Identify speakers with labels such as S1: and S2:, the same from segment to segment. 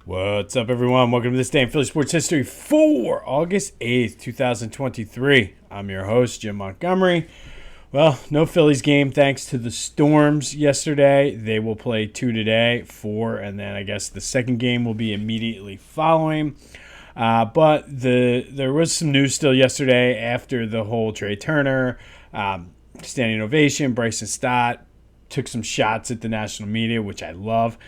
S1: What's up, everyone? Welcome to this day in Philly sports history for August 8th, 2023. I'm your host, Jim Montgomery. Well, no Phillies game thanks to the storms yesterday. They will play 2 today, 4, and then I guess the second game will be immediately following. But there was some news still yesterday after the whole Trey Turner standing ovation. Bryson Stott took some shots at the national media, which I love.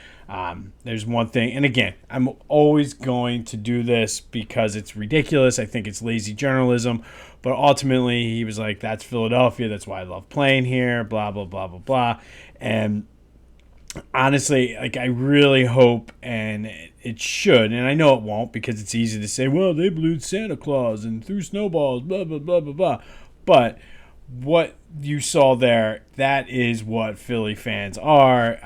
S1: There's one thing, and again, I'm always going to do this because it's ridiculous. I think it's lazy journalism, but ultimately he was like, that's Philadelphia. That's why I love playing here, blah, blah, blah, blah, blah. And honestly, I really hope, and it should, and I know it won't because it's easy to say, well, they blew Santa Claus and threw snowballs, blah, blah, blah, blah, blah. But what you saw there, that is what Philly fans are.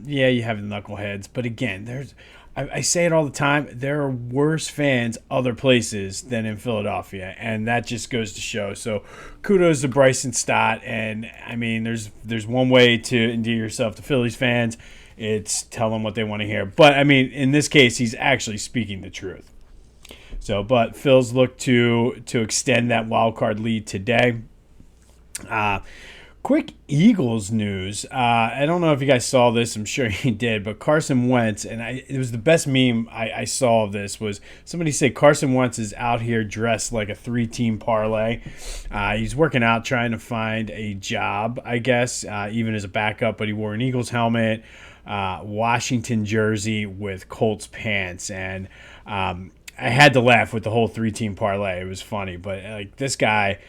S1: Yeah, you have the knuckleheads, but again, I say it all the time, there are worse fans other places than in Philadelphia, and that just goes to show. So kudos to Bryson Stott, and I mean, there's one way to endear yourself to Phillies fans. It's tell them what they want to hear. But I mean, in this case, he's actually speaking the truth. So, but Phil's look to extend that wild card lead today. Quick Eagles news. I don't know if you guys saw this. I'm sure you did. But Carson Wentz, and it was the best meme I saw of this, was somebody said Carson Wentz is out here dressed like a 3-team parlay. He's working out trying to find a job, I guess, even as a backup. But he wore an Eagles helmet, Washington jersey with Colts pants. And I had to laugh with the whole 3-team parlay. It was funny. But this guy...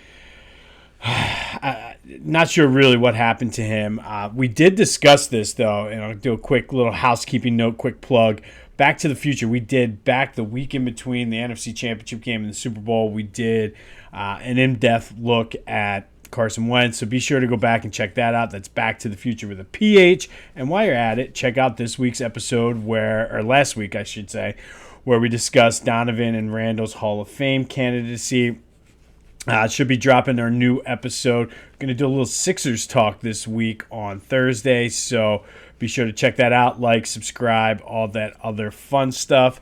S1: not sure really what happened to him. We did discuss this, though, and I'll do a quick little housekeeping note, quick plug. Back to the Future, we did back the week in between the NFC Championship game and the Super Bowl. We did an in-depth look at Carson Wentz, so be sure to go back and check that out. That's Back to the Future with a PH. And while you're at it, check out this week's episode or last week, I should say, where we discussed Donovan and Randall's Hall of Fame candidacy. Should be dropping our new episode. Going to do a little Sixers talk this week on Thursday, so be sure to check that out. Like, subscribe, all that other fun stuff.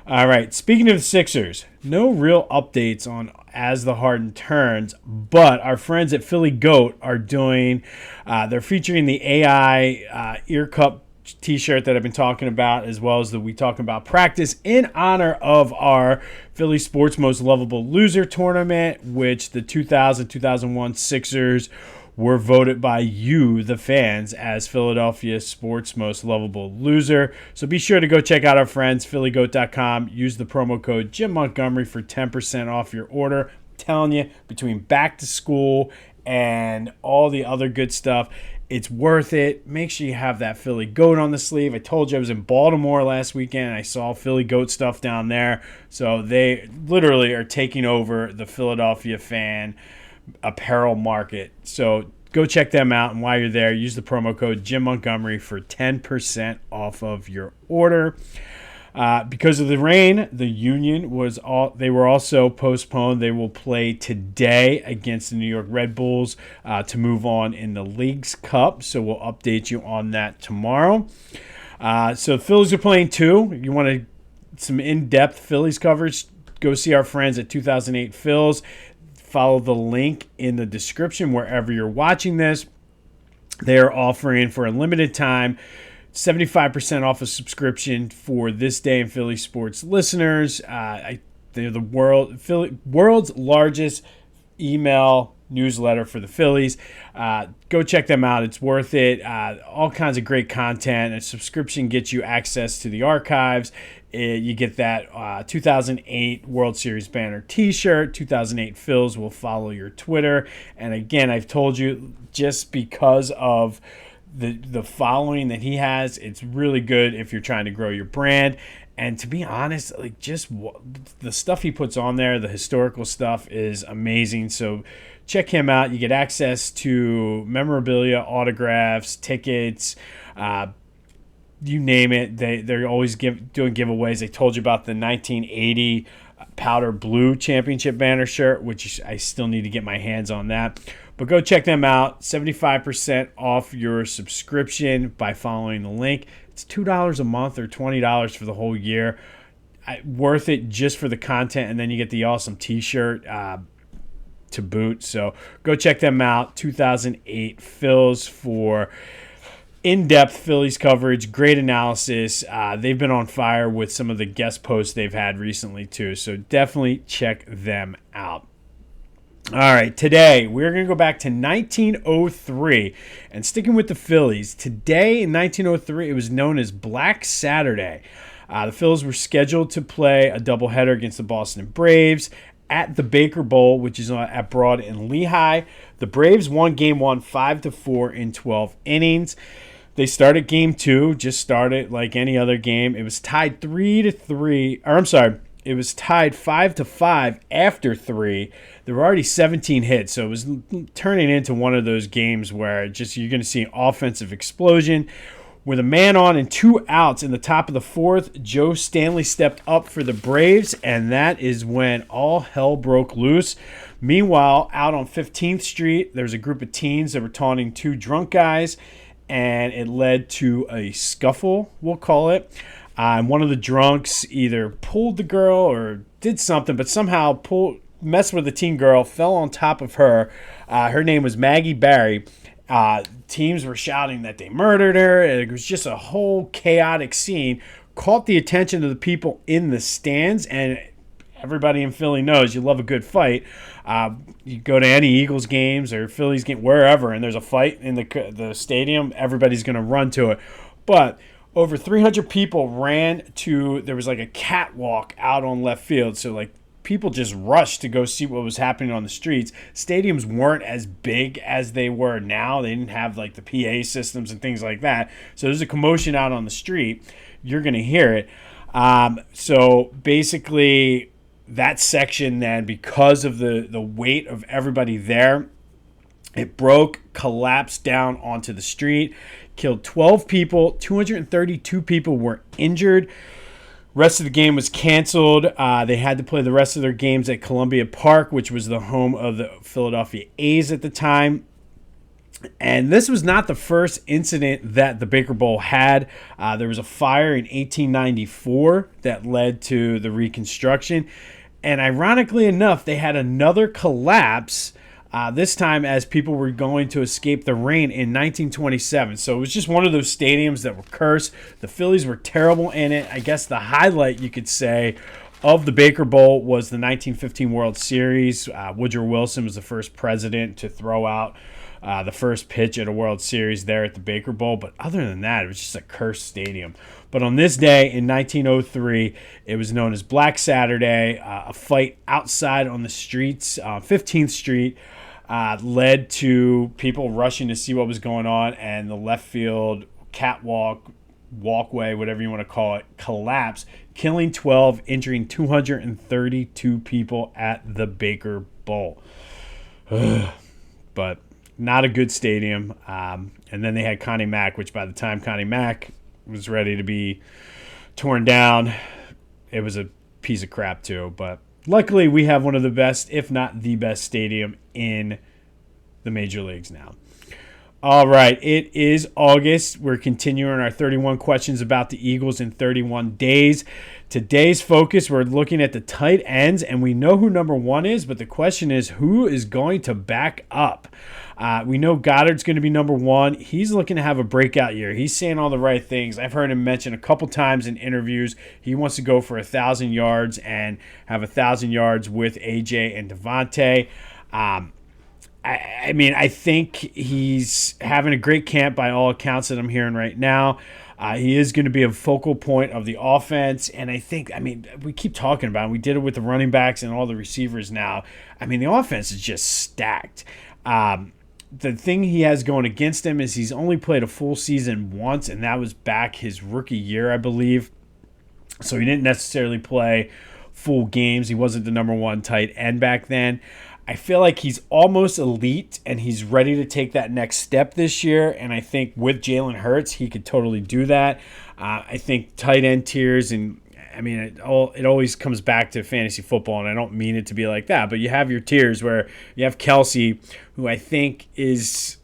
S1: All right, speaking of the Sixers, no real updates on As the Harden Turns, but our friends at Philly Goat are doing, they're featuring the AI Ear Cup t-shirt that I've been talking about, as well as the We Talking About practice in honor of our Philly Sports Most Lovable Loser tournament, which the 2000-2001 Sixers were voted by you, the fans, as Philadelphia Sports Most Lovable Loser. So be sure to go check out our friends, phillygoat.com. Use the promo code Jim Montgomery for 10% off your order. I'm telling you, between back to school and all the other good stuff, it's worth it. Make sure you have that Philly Goat on the sleeve. I told you I was in Baltimore last weekend, and I saw Philly Goat stuff down there. So they literally are taking over the Philadelphia fan apparel market. So go check them out, and while you're there, use the promo code Jim Montgomery for 10% off of your order. Because of the rain, the Union they were also postponed. They will play today against the New York Red Bulls to move on in the League's Cup. So we'll update you on that tomorrow. So the Phillies are playing too. You want some in-depth Phillies coverage? Go see our friends at 2008 Phils. Follow the link in the description wherever you're watching this. They are offering for a limited time 75% off a subscription for This Day in Philly Sports listeners. They're the world's largest email newsletter for the Phillies. Go check them out. It's worth it. All kinds of great content. A subscription gets you access to the archives. You get that 2008 World Series banner t-shirt. 2008 Phils will follow your Twitter. And again, I've told you, just because of the following that he has, it's really good if you're trying to grow your brand. And to be honest, just the stuff he puts on there, the historical stuff, is amazing. So check him out. You get access to memorabilia, autographs, tickets, you name it. They're always doing giveaways. They told you about the 1980 powder blue championship banner shirt, which I still need to get my hands on that. But go check them out. 75% off your subscription by following the link. It's $2 a month or $20 for the whole year. Worth it just for the content, and then you get the awesome T-shirt to boot. So go check them out. 2008 Phils for in-depth Phillies coverage, great analysis. They've been on fire with some of the guest posts they've had recently too. So definitely check them out. All right, today we're going to go back to 1903 and sticking with the Phillies. Today in 1903, it was known as Black Saturday. The Phillies were scheduled to play a doubleheader against the Boston Braves at the Baker Bowl, which is at Broad in Lehigh. The Braves won Game 1 5-4 in 12 innings. They started Game 2, just started like any other game. It was tied 3-3. Or I'm sorry, it was tied 5-5 after 3. There were already 17 hits, so it was turning into one of those games where just you're going to see an offensive explosion. With a man on and 2 outs in the top of the 4th, Joe Stanley stepped up for the Braves, and that is when all hell broke loose. Meanwhile, out on 15th Street, there's a group of teens that were taunting 2 drunk guys, and it led to a scuffle, we'll call it. And one of the drunks either pulled the girl or did something, but somehow messed with the teen girl, fell on top of her. Her name was Maggie Barry. Teams were shouting that they murdered her. It was just a whole chaotic scene. Caught the attention of the people in the stands, and everybody in Philly knows you love a good fight. You go to any Eagles games or Phillies game, wherever, and there's a fight in the stadium, everybody's going to run to it. But over 300 people there was like a catwalk out on left field, so like people just rushed to go see what was happening on the streets. Stadiums weren't as big as they were now. They didn't have like the PA systems and things like that. So there's a commotion out on the street. You're going to hear it. So basically that section then, because of the weight of everybody there, it broke, collapsed down onto the street, killed 12 people. 232 people were injured. Rest of the game was canceled. They had to play the rest of their games at Columbia Park, which was the home of the Philadelphia A's at the time. And this was not the first incident that the Baker Bowl had. There was a fire in 1894 that led to the reconstruction. And ironically enough, they had another collapse, this time as people were going to escape the rain in 1927. So it was just one of those stadiums that were cursed. The Phillies were terrible in it. I guess the highlight, you could say, of the Baker Bowl was the 1915 World Series. Woodrow Wilson was the first president to throw out the first pitch at a World Series there at the Baker Bowl. But other than that, it was just a cursed stadium. But on this day in 1903, it was known as Black Saturday. A fight outside on the streets, 15th Street, led to people rushing to see what was going on, and the left field catwalk, walkway, whatever you want to call it, collapsed, killing 12, injuring 232 people at the Baker Bowl. But not a good stadium. And then they had Connie Mack, which by the time Connie Mack was ready to be torn down, it was a piece of crap too. But luckily, we have one of the best, if not the best, stadium in the major leagues now. All right, it is August. We're continuing our 31 questions about the Eagles in 31 days. Today's focus, we're looking at the tight ends, and we know who number 1 is, but the question is, who is going to back up? We know Goddard's going to be number 1. He's looking to have a breakout year. He's saying all the right things. I've heard him mention a couple times in interviews he wants to go for 1,000 yards and have 1,000 yards with AJ and Devontae. I mean, I think he's having a great camp by all accounts that I'm hearing right now. He is going to be a focal point of the offense. And I think, we keep talking about it. We did it with the running backs and all the receivers now. The offense is just stacked. The thing he has going against him is he's only played a full season once, and that was back his rookie year, I believe. So he didn't necessarily play full games. He wasn't the number 1 tight end back then. I feel like he's almost elite, and he's ready to take that next step this year. And I think with Jalen Hurts, he could totally do that. I think tight end tiers, and it always comes back to fantasy football, and I don't mean it to be like that, but you have your tiers where you have Kelsey, who I think is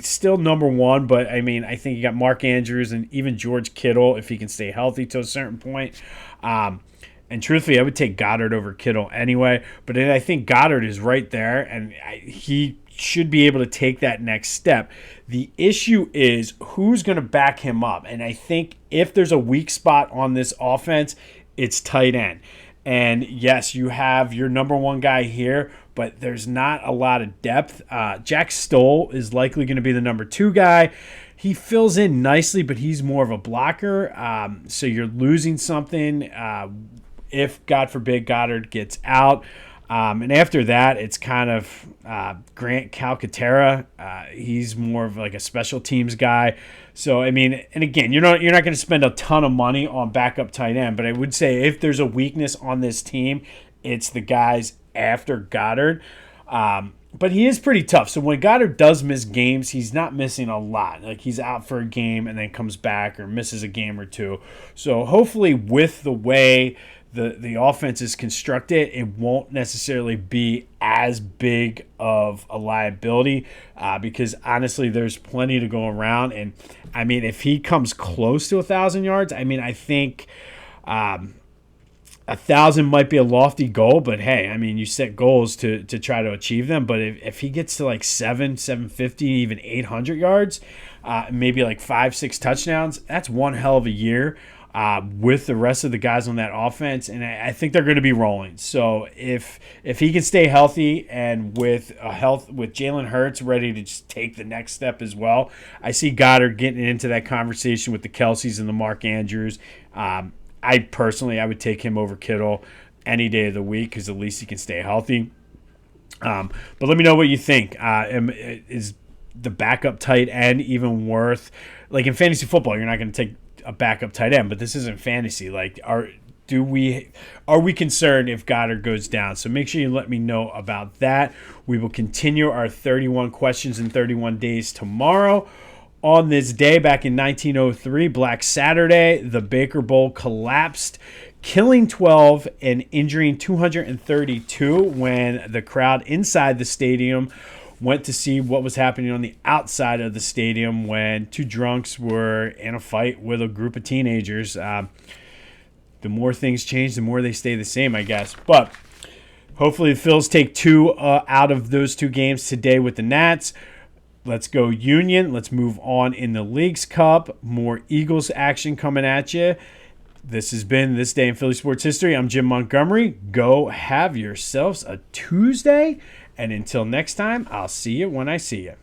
S1: still number one, but I mean, I think you got Mark Andrews and even George Kittle if he can stay healthy to a certain point. And truthfully, I would take Goddard over Kittle anyway. But then I think Goddard is right there, and he should be able to take that next step. The issue is who's going to back him up. And I think if there's a weak spot on this offense, it's tight end. And yes, you have your number one guy here, but there's not a lot of depth. Jack Stoll is likely going to be the number two guy. He fills in nicely, but he's more of a blocker. So you're losing something if, God forbid, Goddard gets out. And after that, it's kind of Grant Calcaterra. He's more of like a special teams guy. So, I mean, and again, you're not going to spend a ton of money on backup tight end, but I would say if there's a weakness on this team, it's the guys after Goddard. But he is pretty tough. So when Goddard does miss games, he's not missing a lot. Like he's out for a game and then comes back or misses a game or two. So hopefully with the way the offense is constructed, it won't necessarily be as big of a liability because honestly, there's plenty to go around. And I mean, if he comes close to 1,000 yards, I mean, I think 1,000 might be a lofty goal, but hey, I mean, you set goals to try to achieve them. But if he gets to like 750, even 800 yards, maybe like 5-6 touchdowns, that's one hell of a year. With the rest of the guys on that offense, and I think they're going to be rolling. So if he can stay healthy and with Jalen Hurts ready to just take the next step as well, I see Goddard getting into that conversation with the Kelceys and the Mark Andrews. I would take him over Kittle any day of the week because at least he can stay healthy. But let me know what you think. Is the backup tight end even worth? Like in fantasy football, you're not going to take a backup tight end, but this isn't fantasy. Like, are we concerned if Goddard goes down? So make sure you let me know about that. We will continue our 31 questions in 31 days tomorrow. On this day, back in 1903, Black Saturday, the Baker Bowl collapsed, killing 12 and injuring 232 when the crowd inside the stadium went to see what was happening on the outside of the stadium when two drunks were in a fight with a group of teenagers. The more things change, the more they stay the same, I guess. But hopefully the Phils take two out of those two games today with the Nats. Let's go Union. Let's move on in the Leagues Cup. More Eagles action coming at you. This has been This Day in Philly Sports History. I'm Jim Montgomery. Go have yourselves a Tuesday. And until next time, I'll see you when I see you.